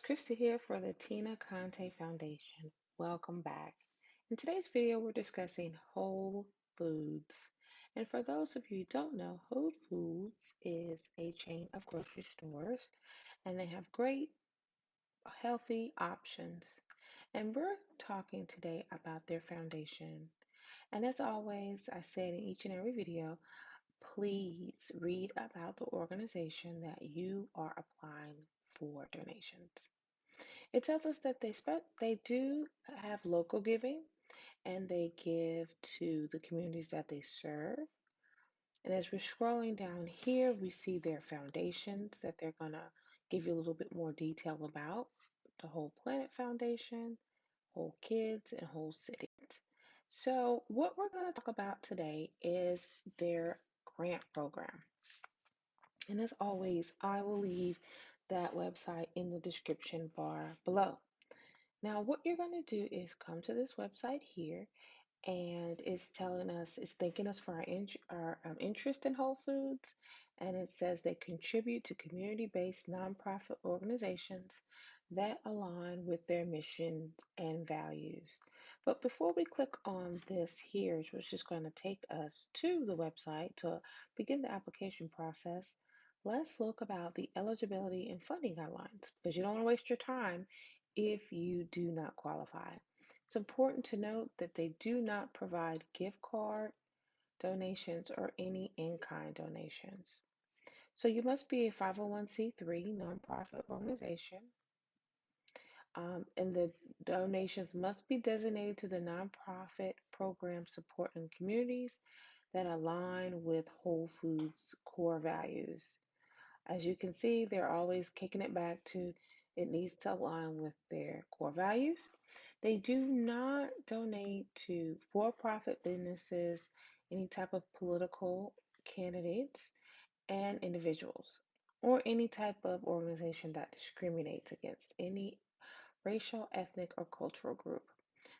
Krista here for the Tina Conte Foundation. Welcome back. In today's video, we're discussing Whole Foods. And for those of you who don't know, Whole Foods is a chain of grocery stores, and they have great, healthy options. And we're talking today about their foundation. And as always, I said in each and every video, please read about the organization that you are applying for donations. It tells us that they do have local giving and they give to the communities that they serve. And as we're scrolling down here, we see their foundations that they're going to give you a little bit more detail about: the Whole Planet Foundation, Whole Kids, and Whole Cities. So what we're going to talk about today is their grant program. And as always, I will leave that website in the description bar below. Now, what you're going to do is come to this website here, and it's telling us, it's thanking us for our interest in Whole Foods, and it says they contribute to community-based nonprofit organizations that align with their missions and values. But before we click on this here, which is going to take us to the website to begin the application process, let's look about the eligibility and funding guidelines, because you don't want to waste your time if you do not qualify. It's important to note that they do not provide gift card donations or any in-kind donations. So you must be a 501c3 nonprofit organization, and the donations must be designated to the nonprofit program supporting communities that align with Whole Foods core values. As you can see, they're always kicking it back to it needs to align with their core values. They do not donate to for-profit businesses, any type of political candidates, and individuals, or any type of organization that discriminates against any racial, ethnic, or cultural group.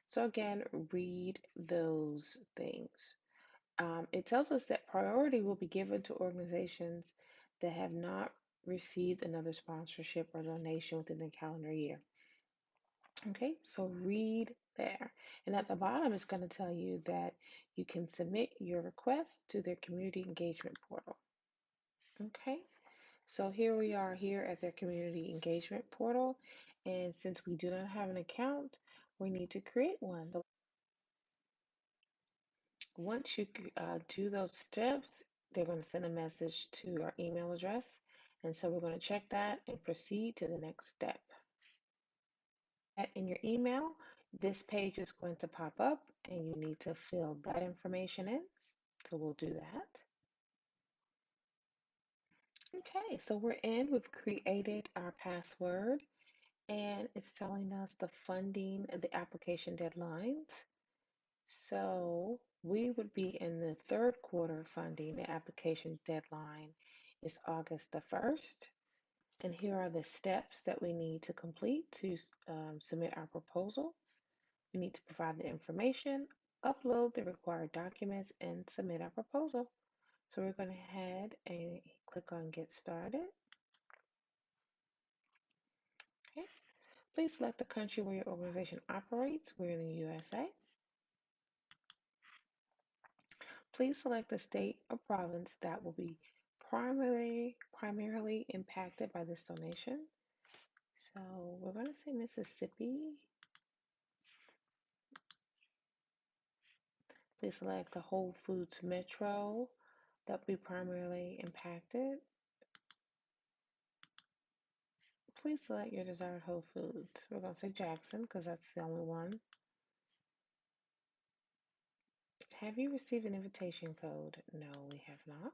So again, read those things. It tells us that priority will be given to organizations that have not received another sponsorship or donation within the calendar year. Okay, so read there. And at the bottom, it's going to tell you that you can submit your request to their community engagement portal. Okay, so here we are here at their community engagement portal. And since we do not have an account, we need to create one. Once you do those steps, they're going to send a message to our email address. And so we're going to check that and proceed to the next step. In your email, this page is going to pop up and you need to fill that information in. So we'll do that. Okay, so we're in, we've created our password, and it's telling us the funding and the application deadlines. So we would be in the third quarter funding. The application deadline is August the 1st. And here are the steps that we need to complete to submit our proposal. We need to provide the information, upload the required documents, and submit our proposal. So we're going to head and click on Get Started. Okay. Please select the country where your organization operates. We're in the USA. Please select the state or province that will be primarily impacted by this donation. So we're going to say Mississippi. Please select the Whole Foods Metro that will be primarily impacted. Please select your desired Whole Foods. We're going to say Jackson because that's the only one. Have you received an invitation code? No, we have not.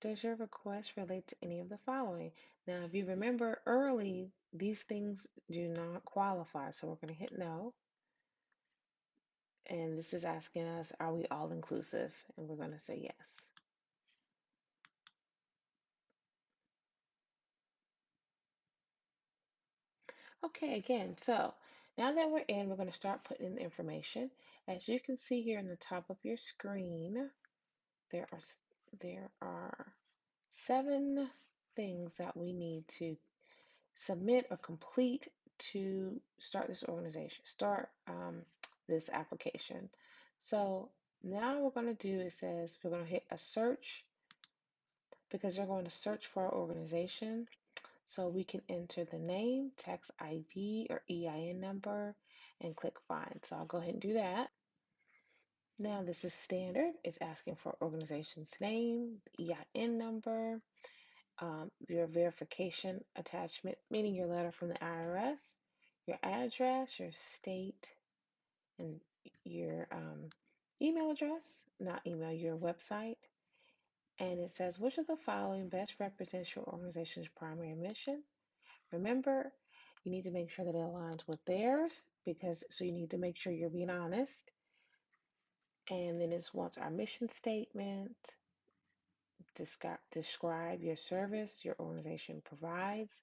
Does your request relate to any of the following? Now, if you remember early, these things do not qualify, so we're going to hit no. And this is asking us, are we all inclusive? And we're going to say yes. Okay, again, so now that we're in, we're going to start putting in the information. As you can see here in the top of your screen, there are 7 things that we need to submit or complete to start this organization, start this application. So now we're going to do, it says we're going to hit a search because they're going to search for our organization. So we can enter the name, tax ID or EIN number, and click find. So I'll go ahead and do that. Now this is standard. It's asking for organization's name, EIN number, your verification attachment, meaning your letter from the IRS, your address, your state, and your email address, not email, your website. And it says, which of the following best represents your organization's primary mission? Remember, you need to make sure that it aligns with theirs because so you need to make sure you're being honest. And then it wants our mission statement, describe your service your organization provides.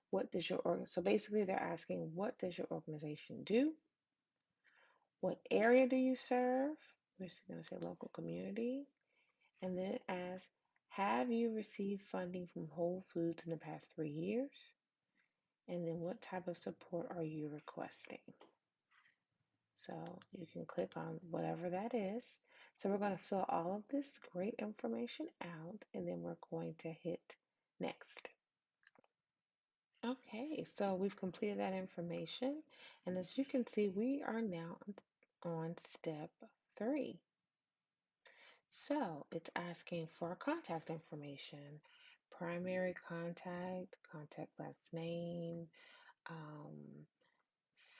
What does your so basically they're asking, what does your organization do? What area do you serve? We're just going to say local community. And then it asks, have you received funding from Whole Foods in the past 3 years? And then what type of support are you requesting? So you can click on whatever that is. So we're going to fill all of this great information out, and then we're going to hit next. Okay, so we've completed that information, and as you can see, we are now on step 3. So it's asking for contact information, primary contact, contact last name, um,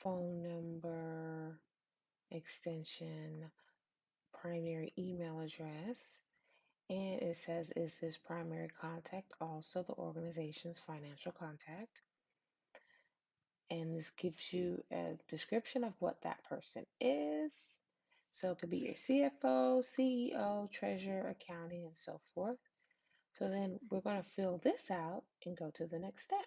phone number, extension, primary email address, and it says, is this primary contact also the organization's financial contact? And this gives you a description of what that person is. So it could be your CFO, CEO, treasurer, accounting, and so forth. So then we're going to fill this out and go to the next step.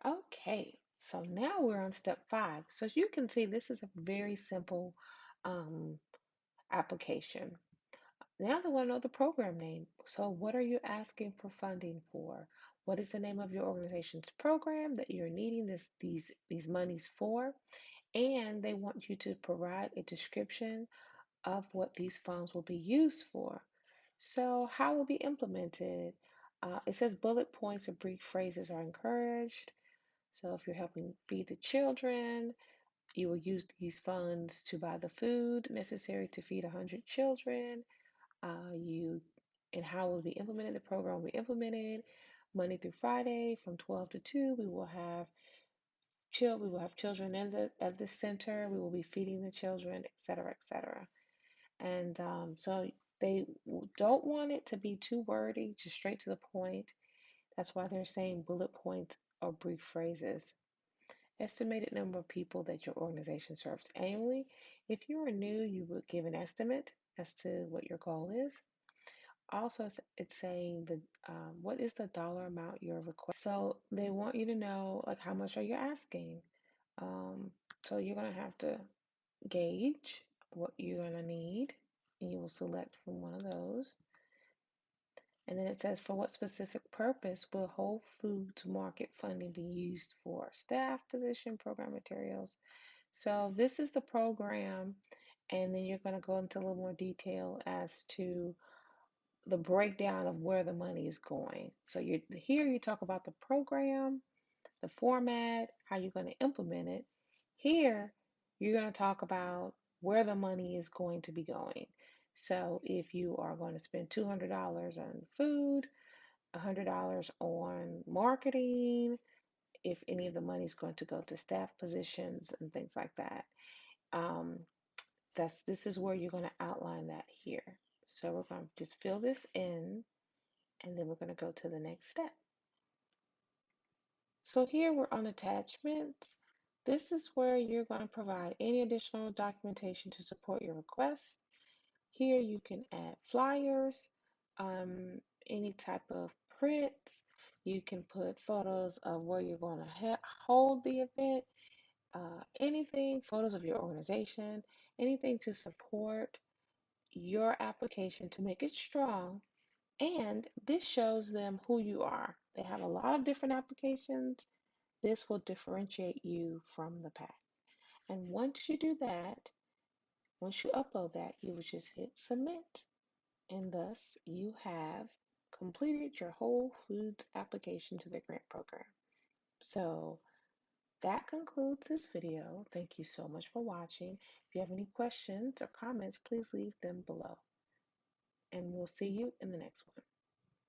Okay, so now we're on step 5. So as you can see, this is a very simple um, application. Now they want to know the program name. So what are you asking for funding for? What is the name of your organization's program that you're needing these monies for? And they want you to provide a description of what these funds will be used for. So how will be implemented? It says bullet points or brief phrases are encouraged. So if you're helping feed the children, you will use these funds to buy the food necessary to feed 100 children. You and how will be implemented. The program will be implemented Monday through Friday from 12 to 2. We will have children in at the center. We will be feeding the children, et cetera, et cetera. And so they don't want it to be too wordy, just straight to the point. That's why they're saying bullet points or brief phrases. Estimated number of people that your organization serves annually. If you are new, you would give an estimate as to what your goal is. Also, it's saying what is the dollar amount you're requesting. So they want you to know like how much are you asking. Um, so you're gonna have to gauge what you're gonna need, and you will select from one of those. And then it says, for what specific purpose will Whole Foods market funding be used for? Staff position, program materials. So this is the program, and then you're going to go into a little more detail as to the breakdown of where the money is going. So here you talk about the program, the format, how you're going to implement it. Here, you're going to talk about where the money is going to be going. So if you are going to spend $200 on food, $100 on marketing, if any of the money is going to go to staff positions and things like that. Um, this is where you're going to outline that here. So we're going to just fill this in, and then we're going to go to the next step. So here we're on attachments. This is where you're going to provide any additional documentation to support your request. Here you can add flyers, any type of prints. You can put photos of where you're going to hold the event, anything, photos of your organization, anything to support your application to make it strong, and this shows them who you are. They have a lot of different applications. This will differentiate you from the pack. And once you do that, once you upload that, you would just hit submit. And thus, you have completed your Whole Foods application to the grant program. So that concludes this video. Thank you so much for watching. If you have any questions or comments, please leave them below. And we'll see you in the next one.